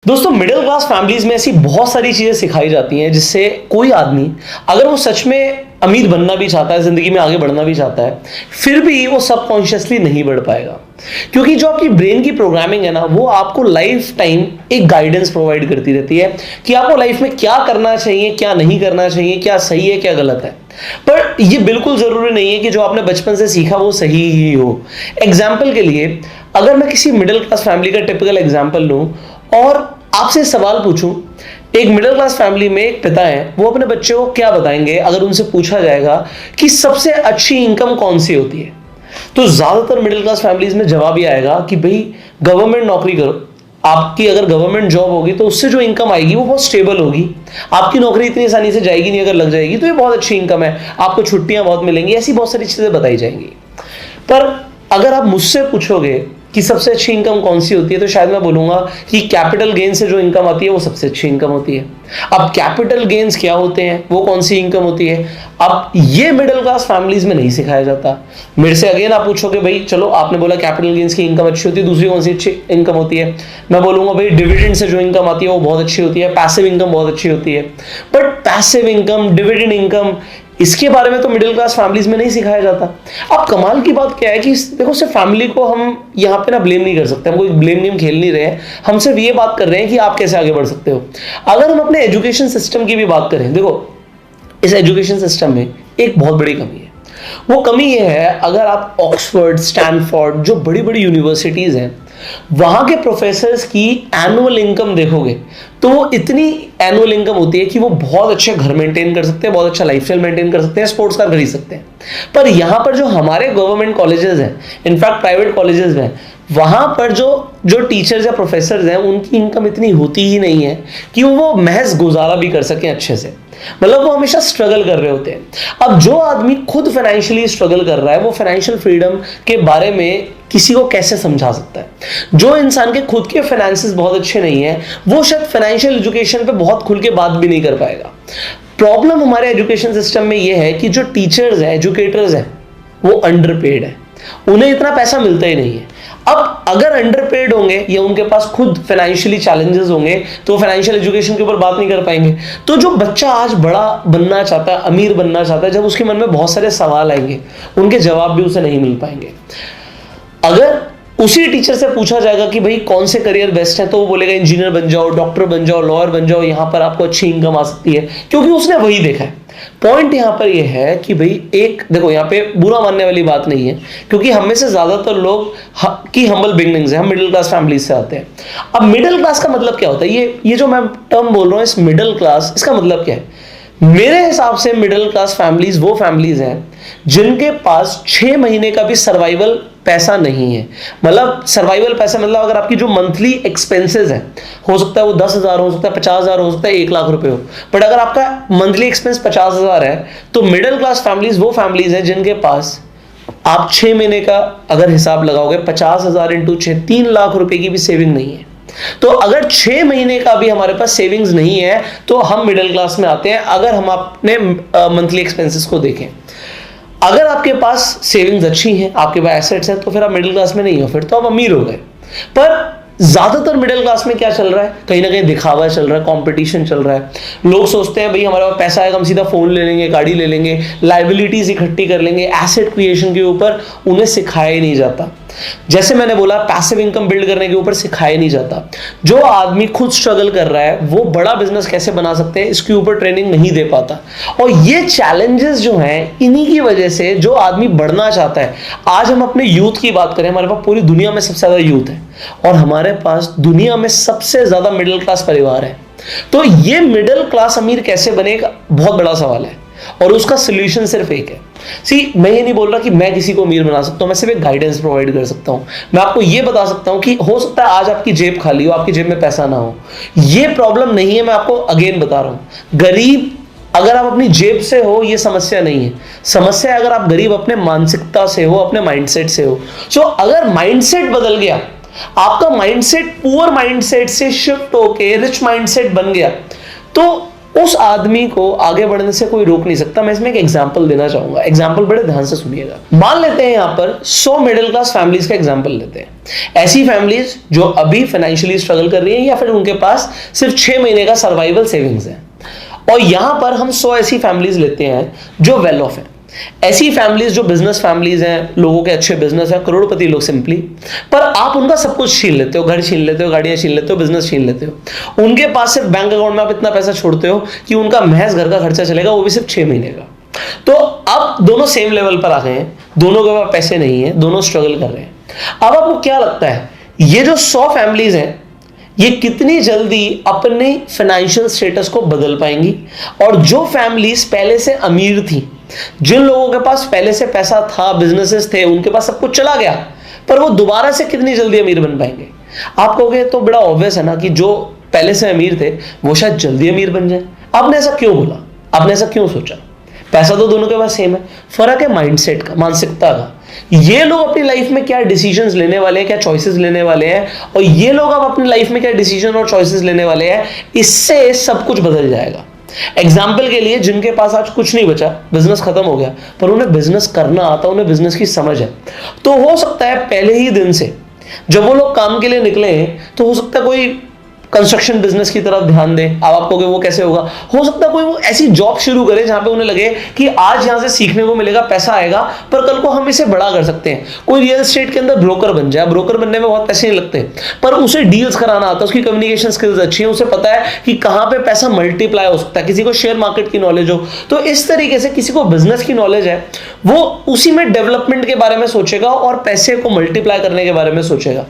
दोस्तों middle class families में ऐसी बहुत सारी चीजें सिखाई जाती हैं जिससे कोई आदमी अगर वो सच में अमीर बनना भी चाहता है, जिंदगी में आगे बढ़ना भी चाहता है, फिर भी वो सबकॉन्शियसली नहीं बढ़ पाएगा। क्योंकि जो आपकी ब्रेन की प्रोग्रामिंग है ना, वो आपको लाइफ टाइम एक गाइडेंस प्रोवाइड करती रहती है कि आपको लाइफ में क्या करना चाहिए, क्या नहीं करना चाहिए, क्या सही है, क्या गलत है। पर ये बिल्कुल जरूरी नहीं है कि जो आपने बचपन से सीखा वो सही ही हो। एग्जाम्पल के लिए अगर मैं किसी मिडिल क्लास फैमिली का टिपिकल एग्जाम्पल लूं और आपसे सवाल पूछूं, एक मिडिल क्लास फैमिली में एक पिता है, वो अपने बच्चे को क्या बताएंगे अगर उनसे पूछा जाएगा कि सबसे अच्छी इनकम कौन सी होती है? तो ज्यादातर मिडिल क्लास फैमिलीज में जवाब ये आएगा कि भाई गवर्नमेंट नौकरी करो। आपकी अगर गवर्नमेंट जॉब होगी तो उससे जो इनकम आएगी वो बहुत स्टेबल होगी। आपकी नौकरी इतनी आसानी से जाएगी नहीं, अगर लग जाएगी तो ये बहुत अच्छी इनकम है, आपको छुट्टियां बहुत मिलेंगी, ऐसी बहुत सारी चीजें बताई जाएंगी। पर अगर आप मुझसे पूछोगे कि सबसे अच्छी इनकम कौन सी होती है, तो शायद मैं बोलूंगा कि कैपिटल गेन से जो इनकम आती है वो सबसे अच्छी इनकम होती है। अब कैपिटल गेन्स क्या होते हैं, वो कौन सी इनकम होती है, अब ये मिडिल क्लास फैमिलीज में नहीं सिखाया जाता। मेरे से अगेन आप पूछोगे भाई चलो आपने बोला कैपिटल गेन्स की इनकम अच्छी होती है, दूसरी कौन सी अच्छी इनकम होती है? मैं बोलूंगा भाई डिविडेंड से जो इनकम आती है वो बहुत अच्छी होती है, पैसिव इनकम बहुत अच्छी होती है। But passive income, dividend income, इसके बारे में तो मिडिल क्लास फैमिलीज में नहीं सिखाया जाता। अब कमाल की बात क्या है कि देखो सिर्फ फैमिली को हम यहाँ पे ना ब्लेम नहीं कर सकते, हम कोई ब्लेम गेम खेल नहीं रहे हैं, हम सिर्फ ये बात कर रहे हैं कि आप कैसे आगे बढ़ सकते हो। अगर हम अपने एजुकेशन सिस्टम की भी बात करें, देखो इस एजुकेशन सिस्टम में एक बहुत बड़ी कमी है। वो कमी ये है, अगर आप ऑक्सफोर्ड, स्टैनफोर्ड, जो बड़ी बड़ी यूनिवर्सिटीज हैं, वहां के प्रोफेसर्स की एनुअल इनकम देखोगे तो वो इतनी एनुअल इनकम होती है कि वो बहुत अच्छे घर मेंटेन कर सकते हैं, बहुत अच्छा लाइफस्टाइल मेंटेन कर सकते हैं, स्पोर्ट्स कार खरीद सकते हैं। पर यहां पर जो हमारे गवर्नमेंट कॉलेजेस हैं, इनफैक्ट प्राइवेट कॉलेजेस में, वहां पर जो टीचर्स या प्रोफेसर्स हैं उनकी इनकम इतनी होती ही नहीं है कि वो महज गुजारा भी कर सकें अच्छे से। मतलब वो हमेशा स्ट्रगल कर रहे होते हैं। अब जो आदमी खुद फाइनेंशियली स्ट्रगल कर रहा है, वो फाइनेंशियल फ्रीडम के बारे में किसी को कैसे समझा सकता है? जो इंसान के खुद के फाइनेंसेस बहुत अच्छे नहीं है, वो शायद फाइनेंशियल एजुकेशन पे बहुत खुल के बात भी नहीं कर पाएगा। प्रॉब्लम हमारे एजुकेशन सिस्टम में ये है कि जो टीचर्स हैं, एजुकेटर्स हैं, वो अंडरपेड है, उन्हें इतना पैसा मिलता ही नहीं है। अब अगर अंडरपेड होंगे या उनके पास खुद फाइनेंशियली चैलेंजेस होंगे तो फाइनेंशियल एजुकेशन के ऊपर बात नहीं कर पाएंगे। तो जो बच्चा आज बड़ा बनना चाहता है, अमीर बनना चाहता है, जब उसके मन में बहुत सारे सवाल आएंगे, उनके जवाब भी उसे नहीं मिल पाएंगे। अगर उसी टीचर से पूछा जाएगा कि भाई कौन से करियर बेस्ट है, तो वो बोलेगा इंजीनियर बन जाओ, डॉक्टर बन जाओ, लॉयर बन जाओ, यहां पर आपको अच्छी इनकम आ सकती है, क्योंकि उसने वही देखा है। पॉइंट यहां पर ये है कि भाई एक देखो, यहां पे बुरा मानने वाली बात नहीं है, क्योंकि हम में से ज्यादातर लोग की हम्बल बिगनिंग्स है, हम मिडिल क्लास फैमिली से आते हैं। अब मिडिल क्लास का मतलब क्या होता है? ये जो मैं टर्म बोल रहा हूं, इस मिडिल क्लास, इसका मतलब क्या है? मेरे हिसाब से मिडिल क्लास फैमिलीज वो फैमिलीज हैं जिनके पास 6 महीने का भी सर्वाइवल पैसा नहीं है। मतलब सर्वाइवल पैसा मतलब अगर आपकी जो मंथली एक्सपेंसेस है, हो सकता है वो 10,000 हो सकता है, 50,000 हो सकता है, 1 लाख रुपए हो, बट अगर आपका मंथली एक्सपेंस 50,000 है, तो मिडिल क्लास फैमिलीज वो फैमिलीज हैं जिनके पास आप 6 महीने का अगर हिसाब लगाओगे, 50,000 इंटू 6, 3 लाख रुपए की भी सेविंग नहीं है। तो अगर 6 महीने का भी हमारे पास सेविंग्स नहीं है तो हम मिडिल क्लास में आते हैं। अगर हम अपने मंथली एक्सपेंसेस को देखें, अगर आपके पास सेविंग्स अच्छी हैं, आपके पास एसेट्स हैं, तो फिर आप मिडिल क्लास में नहीं हो, फिर तो आप अमीर हो गए। पर ज्यादातर मिडिल क्लास में क्या चल रहा है? कहीं ना कहीं दिखावा चल रहा है, कंपटीशन चल रहा है। लोग सोचते हैं भाई हमारे पास पैसा है, हम सीधा फोन ले लेंगे, गाड़ी ले लेंगे, लाइबिलिटीज इकट्ठी कर लेंगे। एसेट क्रिएशन के ऊपर उन्हें सिखाया ही नहीं जाता। जैसे मैंने बोला, पैसिव इनकम बिल्ड करने के ऊपर सिखाया नहीं जाता। जो आदमी खुद स्ट्रगल कर रहा है वो बड़ा बिजनेस कैसे बना सकते हैं, इसके ऊपर ट्रेनिंग नहीं दे पाता। और ये चैलेंजेस जो हैं, इन्हीं की वजह से जो आदमी बढ़ना चाहता है, आज हम अपने यूथ की बात करें, हमारे पास पूरी दुनिया में सबसे ज्यादा यूथ है और हमारे पास दुनिया में सबसे ज्यादा मिडिल क्लास परिवार है। तो ये मिडिल क्लास अमीर कैसे बनेगा, बहुत बड़ा सवाल है, और उसका सोल्यूशन सिर्फ एक है। मैं ये नहीं बोल रहा कि मैं किसी को अमीर बना सकता हूं, मैं सिर्फ एक गाइडेंस प्रोवाइड कर सकता हूं। मैं आपको ये बता सकता हूं कि हो सकता है आज आपकी जेब खाली हो, आपकी जेब में पैसा ना हो, ये प्रॉब्लम नहीं है। मैं आपको अगेन बता रहा हूं, गरीब अगर आप अपनी जेब से हो, ये समस्या नहीं है। समस्या अगर आप गरीब अपने मानसिकता से हो, अपने माइंडसेट से हो। सो अगर माइंडसेट बदल गया, आपका माइंडसेट पुअर माइंडसेट से शिफ्ट होके रिच माइंडसेट बन गया, तो उस आदमी को आगे बढ़ने से कोई रोक नहीं सकता। मैं इसमें एक एग्जांपल देना चाहूंगा, एग्जांपल बड़े ध्यान से सुनिएगा। मान लेते हैं यहां पर 100 मिडिल क्लास फैमिलीज का एग्जांपल लेते हैं, ऐसी फैमिलीज जो अभी फाइनेंशियली स्ट्रगल कर रही हैं या फिर उनके पास सिर्फ 6 महीने का सर्वाइवल सेविंग्स है। और यहां पर हम 100 ऐसी फैमिलीज लेते हैं जो वेल ऑफ है, ऐसी फैमिलीज जो बिजनेस फैमिलीज हैं, लोगों के अच्छे बिजनेस है, करोड़पति लोग सिंपली, पर आप उनका सब कुछ छीन लेते हो, घर छीन लेते हो, गाड़ियां छीन लेते हो, बिजनेस छीन लेते हो। उनके पास सिर्फ बैंक अकाउंट में आप इतना पैसा छोड़ते हो कि उनका महज घर का खर्चा चलेगा, वो भी सिर्फ 6 महीने का। तो अब दोनों सेम लेवल पर आ गए हैं, दोनों के पास पैसे नहीं है, दोनों स्ट्रगल कर रहे हैं। अब आपको क्या लगता है ये जो 100 फैमिलीज हैं ये कितनी जल्दी अपने फाइनेंशियल स्टेटस को बदल पाएंगी? और जो फैमिलीज पहले से अमीर थी, जिन लोगों के पास पहले से पैसा था, बिजनेसेस थे, उनके पास सब कुछ चला गया, पर वो दोबारा से कितनी जल्दी अमीर बन पाएंगे? आप कहोगे तो बड़ा ऑब्वियस है ना कि जो पहले से अमीर थे वो शायद जल्दी अमीर बन जाए। आपने ऐसा क्यों बोला, आपने ऐसा क्यों सोचा? पैसा तो दोनों के पास सेम है, फर्क है माइंडसेट का, मानसिकता का। ये लोग अपनी लाइफ में क्या डिसीजंस लेने वाले हैं, क्या चॉइसेस लेने वाले हैं, और ये लोग अब अपनी लाइफ में क्या डिसीजन और चॉइसेस लेने वाले हैं, इससे सब कुछ बदल जाएगा। एग्जाम्पल के लिए, जिनके पास आज कुछ नहीं बचा, बिजनेस खत्म हो गया, पर उन्हें बिजनेस करना आता, उन्हें बिजनेस की समझ है, तो हो सकता है पहले ही दिन से जब वो लोग काम के लिए निकले हैं, तो हो सकता है कोई कंस्ट्रक्शन बिजनेस की तरफ ध्यान दें। अब आप कहोगे वो कैसे होगा? हो सकता है कोई वो ऐसी जॉब शुरू करे जहां पे उन्हें लगे कि आज यहां से सीखने को मिलेगा, पैसा आएगा, पर कल को हम इसे बड़ा कर सकते हैं। कोई रियल एस्टेट के अंदर ब्रोकर बन जाए, ब्रोकर बनने में बहुत पैसे नहीं लगते, पर उसे डील्स कराना आता है, उसकी कम्युनिकेशन स्किल्स अच्छी है, उसे पता है कि कहां पे पैसा मल्टीप्लाई हो सकता है। किसी को शेयर मार्केट की नॉलेज हो, तो इस तरीके से किसी को बिजनेस की नॉलेज है, वो उसी में डेवलपमेंट के बारे में सोचेगा और पैसे को मल्टीप्लाई करने के बारे में सोचेगा।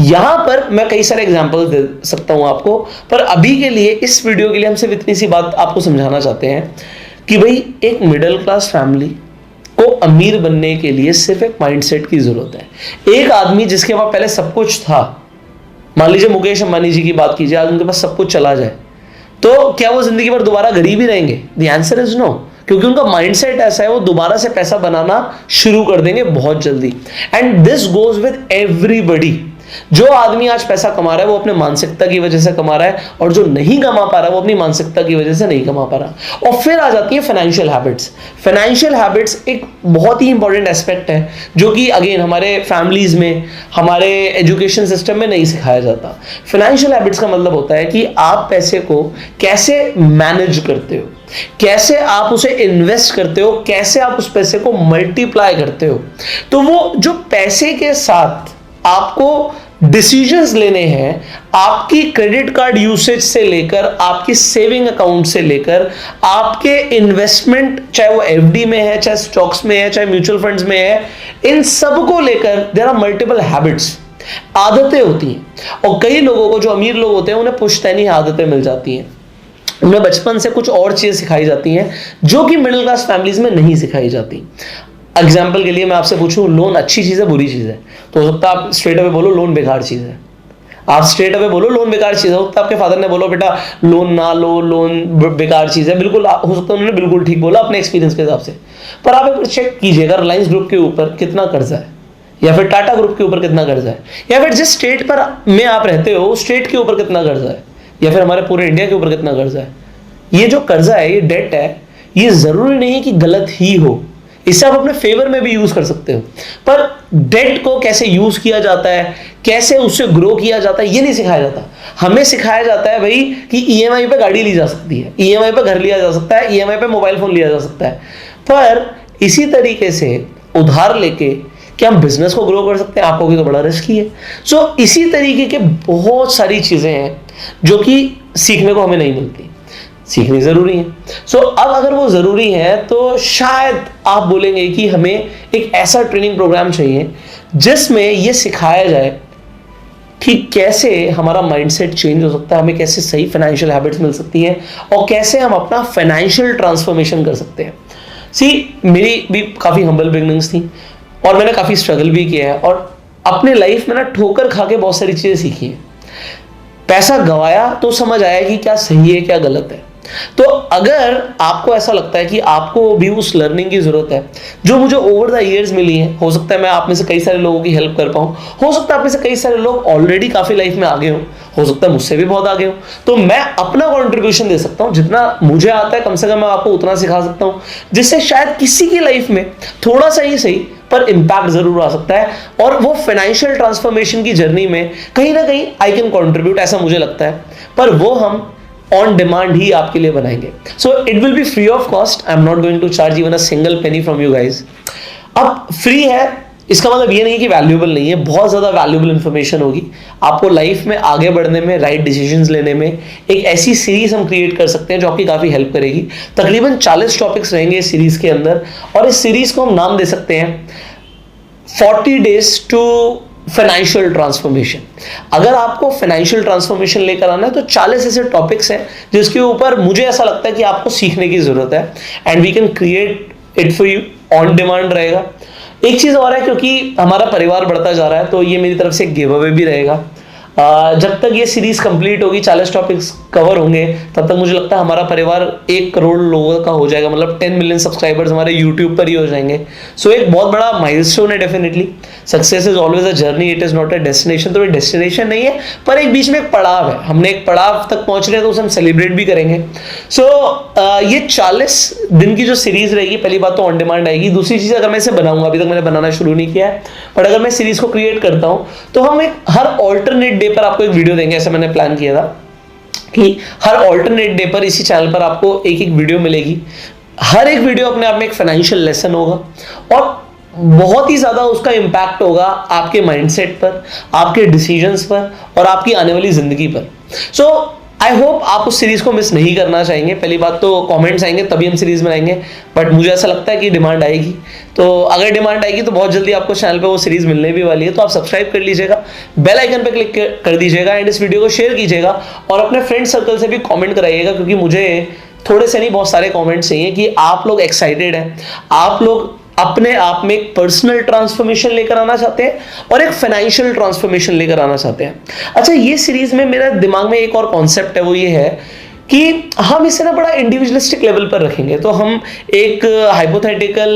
यहां पर मैं कई सारे एग्जांपल्स दे सकता हूं आपको, पर अभी के लिए, इस वीडियो के लिए हम सिर्फ इतनी सी बात आपको समझाना चाहते हैं कि भाई एक मिडिल क्लास फैमिली को अमीर बनने के लिए सिर्फ एक माइंडसेट की जरूरत है। एक आदमी जिसके पास पहले सब कुछ था, मान लीजिए मुकेश अंबानी जी की बात कीजिए, आज उनके पास सब कुछ चला जाए, तो क्या वो जिंदगी भर दोबारा गरीब ही रहेंगे? द आंसर इज नो, क्योंकि उनका माइंडसेट ऐसा है, वो दोबारा से पैसा बनाना शुरू कर देंगे बहुत जल्दी। And this goes with everybody. जो आदमी आज पैसा कमा रहा है वो अपने मानसिकता की वजह से कमा रहा है, और जो नहीं कमा पा रहा है वो अपनी मानसिकता की वजह से नहीं कमा पा रहा। और फिर आ जाती है फाइनेंशियल हैबिट्स। फाइनेंशियल हैबिट्स एक बहुत ही इंपॉर्टेंट एस्पेक्ट है जो कि अगेन हमारे फैमिलीज में, हमारे एजुकेशन सिस्टम में नहीं सिखाया जाता। फाइनेंशियल हैबिट्स का मतलब होता है कि आप पैसे को कैसे मैनेज करते हो, कैसे आप उसे इन्वेस्ट करते हो, कैसे आप उस पैसे को मल्टीप्लाई करते हो। तो वो जो पैसे के साथ आपको डिसीजंस लेने हैं, आपकी क्रेडिट कार्ड यूसेज से लेकर, आपकी सेविंग अकाउंट से लेकर, आपके इन्वेस्टमेंट, चाहे वो एफडी में है, चाहे स्टॉक्स में है, चाहे म्यूचुअल फंड्स में है, इन सब को लेकर देयर आर मल्टीपल हैबिट्स, आदतें होती हैं। और कई लोगों को, जो अमीर लोग होते हैं, उन्हें पुश्तैनी आदतें मिल जाती हैं, उन्हें बचपन से कुछ और चीजें सिखाई जाती हैं जो कि मिडिल क्लास फैमिलीज में नहीं सिखाई जाती। एग्जाम्पल के लिए मैं आपसे पूछूं, लोन अच्छी चीज है बुरी चीज है? तो हो सकता है आप स्ट्रेट अवे बोलो लोन बेकार चीज है। आप स्ट्रेट अवे बोलो लोन बेकार चीज है। हो सकता है आपके फादर ने बोलो बेटा लोन ना लो, लोन बेकार चीज है। बिल्कुल हो सकता है उन्होंने बिल्कुल ठीक बोला अपने एक्सपीरियंस के हिसाब से, पर आप एक बार चेक कीजिएगा रिलायंस ग्रुप के ऊपर कितना कर्जा है, या फिर टाटा ग्रुप के ऊपर कितना कर्जा है, या फिर जिस स्टेट पर में आप रहते हो उस स्टेट के ऊपर कितना कर्जा है, या फिर हमारे पूरे इंडिया के ऊपर कितना कर्जा है। ये जो कर्जा है, ये डेट है, ये जरूरी नहीं है कि गलत ही हो, इसे आप अपने फेवर में भी यूज कर सकते हो। पर डेट को कैसे यूज किया जाता है, कैसे उससे ग्रो किया जाता है, ये नहीं सिखाया जाता। हमें सिखाया जाता है भाई कि ईएमआई पे गाड़ी ली जा सकती है, ईएमआई पे घर लिया जा सकता है, ईएमआई पे मोबाइल फोन लिया जा सकता है। पर इसी तरीके से उधार लेके क्या हम बिजनेस को ग्रो कर सकते हैं? आपको भी तो बड़ा रिस्की है। सो इसी तरीके के बहुत सारी चीजें हैं जो कि सीखने को हमें नहीं मिलती, सीखनी जरूरी है। सो अब अगर वो जरूरी है तो शायद आप बोलेंगे कि हमें एक ऐसा ट्रेनिंग प्रोग्राम चाहिए जिसमें ये सिखाया जाए कि कैसे हमारा माइंडसेट चेंज हो सकता है, हमें कैसे सही फाइनेंशियल हैबिट्स मिल सकती हैं, और कैसे हम अपना फाइनेंशियल ट्रांसफॉर्मेशन कर सकते हैं। मेरी भी काफ़ी हम्बल बिगनिंग्स थी और मैंने काफ़ी स्ट्रगल भी किया है, और अपने लाइफ में ना ठोकर खा के बहुत सारी चीज़ें सीखी हैं। पैसा गंवाया तो समझ आया कि क्या सही है क्या गलत है। तो अगर आपको ऐसा लगता है कि आपको भी उस लर्निंग की जरूरत है जो मुझे ओवर द इयर्स मिली है, हो सकता है मैं आप में से कई सारे लोगों की हेल्प कर पाऊं, हो सकता है आप में से कई सारे लोग ऑलरेडी काफी लाइफ में आगे हो, हो सकता है मुझसे भी बहुत आगे हो, तो मैं अपना कंट्रीब्यूशन दे सकता हूं, जितना मुझे आता है कम से कम मैं आपको उतना सिखा सकता हूं, जिससे शायद किसी की लाइफ में थोड़ा सा ही सही पर इंपैक्ट जरूर आ सकता है, और वो फाइनेंशियल ट्रांसफॉर्मेशन की जर्नी में कहीं ना कहीं आई कैन कंट्रीब्यूट, ऐसा मुझे लगता है। पर वो हम ऑन डिमांड ही आपके लिए बनाएंगे। So it will be free of cost, I am not going to charge even a single penny from you guys. अब फ्री है इसका मतलब ये नहीं कि वैल्यूएबल नहीं है, बहुत ज्यादा वैल्यूएबल इंफॉर्मेशन होगी आपको लाइफ में आगे बढ़ने में, राइट डिसीजंस लेने में। एक ऐसी सीरीज हम क्रिएट कर सकते हैं जो आपकी काफी हेल्प करेगी। तकरीबन 40 टॉपिक्स रहेंगे इस सीरीज के अंदर, और इस सीरीज को हम नाम दे सकते हैं 40 डेज टू फाइनेंशियल ट्रांसफॉर्मेशन। अगर आपको फाइनेंशियल ट्रांसफॉर्मेशन लेकर आना है तो 40 ऐसे टॉपिक्स हैं जिसके ऊपर मुझे ऐसा लगता है कि आपको सीखने की जरूरत है, and we can create it for you, on demand रहेगा। एक चीज और है, क्योंकि हमारा परिवार बढ़ता जा रहा है तो ये मेरी तरफ से गिव अवे भी रहेगा। जब तक ये सीरीज कंप्लीट होगी, 40 टॉपिक्स कवर होंगे, तब तक मुझे लगता है हमारा परिवार 1 करोड़ लोगों का हो जाएगा, मतलब 10 मिलियन सब्सक्राइबर्स हमारे यूट्यूब पर ही हो जाएंगे। सो एक बहुत बड़ा माइलस्टोन है definitely. Success is always a journey, it is not a destination. तो ये डेस्टिनेशन नहीं है, पर एक बीच में एक पड़ाव है, हमने एक पड़ाव तक पहुंच रहे हैं तो उसे हम सेलिब्रेट भी करेंगे। सो ये 40 दिन की जो सीरीज रहेगी, पहली बात तो ऑन डिमांड आएगी। दूसरी चीज, अगर मैं इसे बनाऊंगा, अभी तक मैंने बनाना शुरू नहीं किया है, बट अगर मैं सीरीज को क्रिएट करता हूं तो हम एक हर ऑल्टरनेट डे पर आपको एक वीडियो देंगे, ऐसा मैंने प्लान किया था कि हर ऑल्टरनेट डे पर इसी चैनल पर आपको एक एक वीडियो मिलेगी। हर एक वीडियो अपने आप में एक फाइनेंशियल लेसन होगा, और बहुत ही ज्यादा उसका इंपैक्ट होगा आपके माइंडसेट पर, आपके डिसीजंस पर, और आपकी आने वाली जिंदगी पर। सो आई होप आप उस सीरीज को मिस नहीं करना चाहेंगे। पहली बात तो कमेंट्स आएंगे तभी हम सीरीज बनाएंगे, बट मुझे ऐसा लगता है कि डिमांड आएगी, तो अगर डिमांड आएगी तो बहुत जल्दी आपको चैनल पे वो सीरीज मिलने भी वाली है। तो आप सब्सक्राइब कर लीजिएगा, बेल आइकन पे क्लिक कर दीजिएगा, एंड इस वीडियो को शेयर कीजिएगा, और अपने फ्रेंड सर्कल से भी कॉमेंट कराइएगा, क्योंकि मुझे थोड़े से नहीं बहुत सारे कॉमेंट्स चाहिए कि आप लोग एक्साइटेड हैं, आप लोग अपने आप में एक पर्सनल ट्रांसफॉर्मेशन लेकर आना चाहते हैं और एक फाइनेंशियल ट्रांसफॉर्मेशन लेकर आना चाहते हैं। अच्छा, ये सीरीज में मेरे दिमाग में एक और कॉन्सेप्ट है, वो ये है कि हम इसे ना बड़ा इंडिविजुअलिस्टिक लेवल पर रखेंगे। तो हम एक हाइपोथेटिकल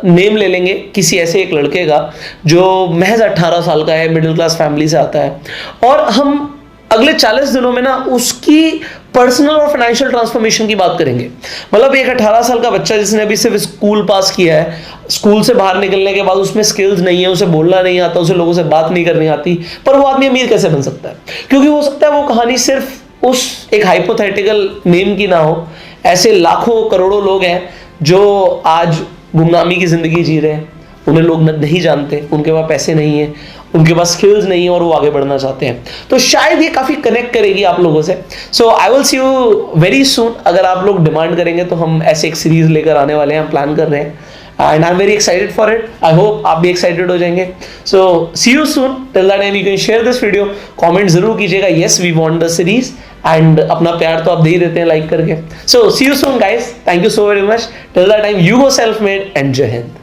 नेम ले लेंगे किसी ऐसे एक लड़के का जो महज 18 साल का है, मिडिल क्लास फैमिली से आता है, और हम अगले 40 दिनों में ना उसकी पर्सनल और फाइनेंशियल ट्रांसफॉर्मेशन की बात करेंगे। मतलब एक 18 साल का बच्चा जिसने अभी सिर्फ स्कूल पास किया है, स्कूल से बाहर निकलने के बाद उसमें स्किल्स नहीं है, उसे बोलना नहीं आता, उसे लोगों से बात नहीं करनी आती, पर वो आदमी अमीर कैसे बन सकता है? क्योंकि हो सकता है वो कहानी सिर्फ उस एक हाइपोथेटिकल नेम की ना हो। ऐसे लाखों करोड़ों लोग हैं जो आज गुमनामी की जिंदगी जी रहे हैं, उन्हें लोग नहीं जानते, उनके पास पैसे नहीं है, उनके पास स्किल्स नहीं है, और वो आगे बढ़ना चाहते हैं। तो शायद ये काफी कनेक्ट करेगी आप लोगों से। So I will see you very soon. अगर आप लोग डिमांड करेंगे तो हम ऐसे एक सीरीज लेकर आने वाले हैं, हम प्लान कर रहे हैं, and I am very excited for it. I hope आप भी एक्साइटेड हो जाएंगे। So see you soon, till that time you can share this video, comment जरूर कीजिएगा yes we want the series, and अपना प्यार तो आप दे ही देते हैं लाइक करके। So see you soon guys, thank you so very much, till that time you go self made, and Jai Hind.